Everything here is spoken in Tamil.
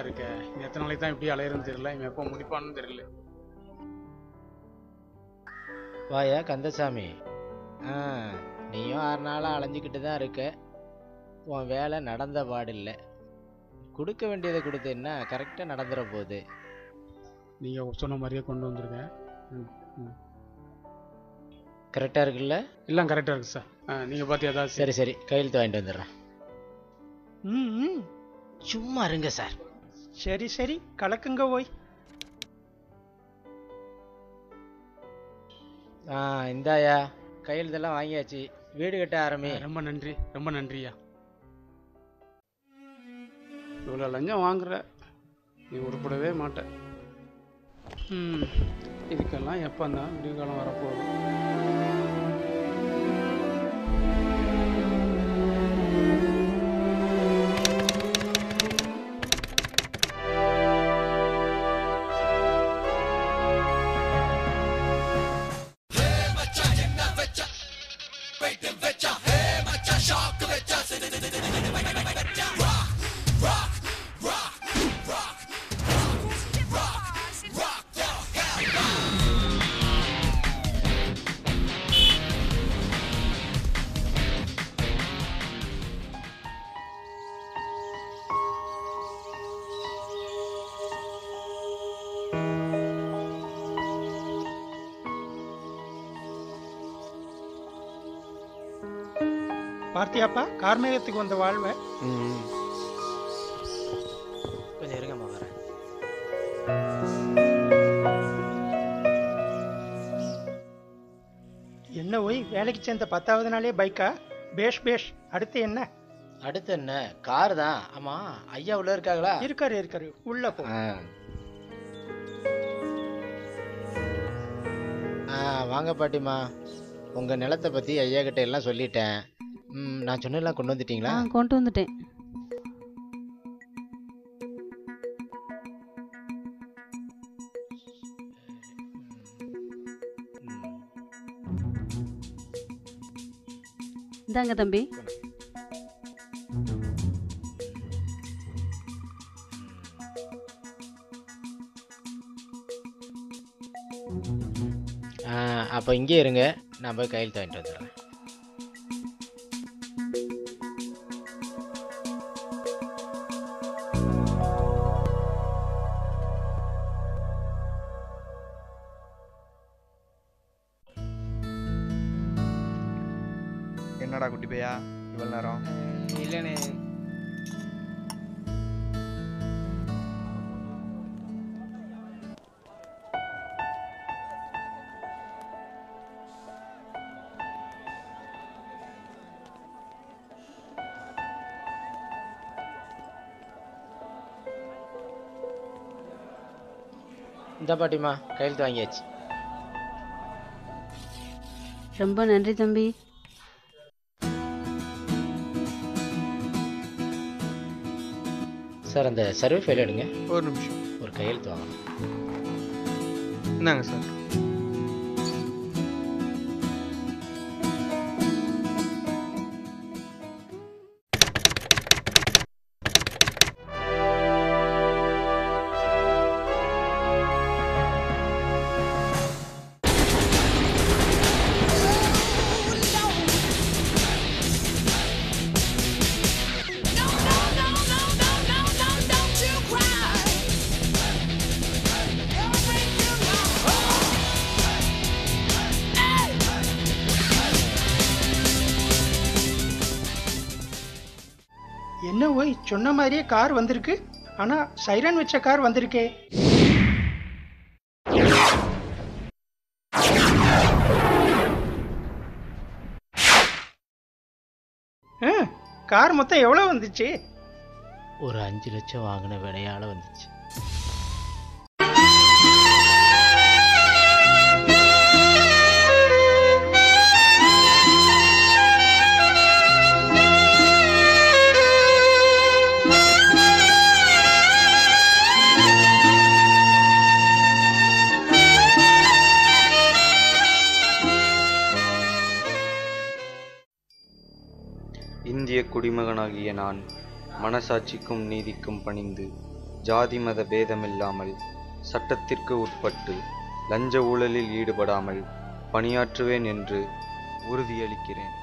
இருக்க. இந்த எத்தனை நாளைக்கு தான் இப்படி அலையிறன்னு தெரியல, இவன் எப்போ முடிப்பான்னு தெரியல. வாயா கந்தசாமி, நீயும் 6 நாளாக அலைஞ்சிக்கிட்டு தான் இருக்க. உன் வேலை நடந்த பாடில்லை. கொடுக்க வேண்டியதை கொடுத்தேன்னா கரெக்டாக நடந்துற போகுது. நீங்கள் சொன்ன மாதிரியே கொண்டு வந்திருக்கேன். கரெக்டாக இருக்குல்ல? எல்லாம் கரெக்டாக இருக்குது சார். நீங்கள் பார்த்து ஏதாவது சரி சரி, கையெழுத்து வாங்கிட்டு வந்துடுறேன். சும்மா இருங்க சார். சரி சரி, கலக்குங்க ஓய். இந்தாயா கையெழுத்தெல்லாம் வாங்கியாச்சு. வீடு கட்ட ஆரம்பி. ரொம்ப நன்றி, ரொம்ப நன்றியா. இவ்வளோ லஞ்சம் வாங்குற, நீ உருப்படவே மாட்ட. இதுக்கெல்லாம் எப்போ தான் விடிவு காலம் வரப்போகுது. பார்த்தியாப்பா கார்மேகத்துக்கு வந்த வாழ்வை? கொஞ்சம் இருங்கம்மா வரேன். என்ன ஓய், வேலைக்கு சேர்ந்த 10வது நாளே பைக்கா? பேஷ் பேஷ். அடுத்து என்ன? அடுத்து என்ன, கார் தான். ஆமா, ஐயா உள்ள இருக்காங்களா? இருக்காரு, உள்ள போ. வாங்க பாட்டிமா. உங்க நிலத்தை பத்தி ஐயா கிட்ட எல்லாம் சொல்லிட்டேன். நான் சொன்னெல்லாம் கொண்டு வந்துட்டீங்களா? கொண்டு வந்துட்டேன். இந்தாங்க தம்பி. அப்போ இங்கே இருங்க, நான் போய் கையெழுத்து வாங்கிட்டு வந்துடுறேன். என்னடா குட்டி பையா இவ்வளவு நேரம்? இல்லைண்ணே, இந்த பாட்டிமா கையெழுத்து வாங்கியாச்சு. ரொம்ப நன்றி தம்பி. சார், அந்த சர்வே ஃபைல் எடுங்க. ஒரு நிமிஷம், ஒரு கையெழுத்து வாங்கணும். என்னங்க சார்? என்ன ஓய், சொன்ன மாதிரியே கார் வந்திருக்கு. ஆனா சைரன் வச்ச கார் வந்திருக்கே. கார் மொத்தம் எவ்வளவு வந்துச்சு? ஒரு 5 லட்சம் வாங்கின விலையால வந்துச்சு. இந்திய குடிமகனாகிய நான் மனசாட்சிக்கும் நீதிக்கும் பணிந்து ஜாதி மத பேதமில்லாமல் சட்டத்திற்கு உட்பட்டு லஞ்ச ஊழலில் ஈடுபடாமல் பணியாற்றுவேன் என்று உறுதியளிக்கிறேன்.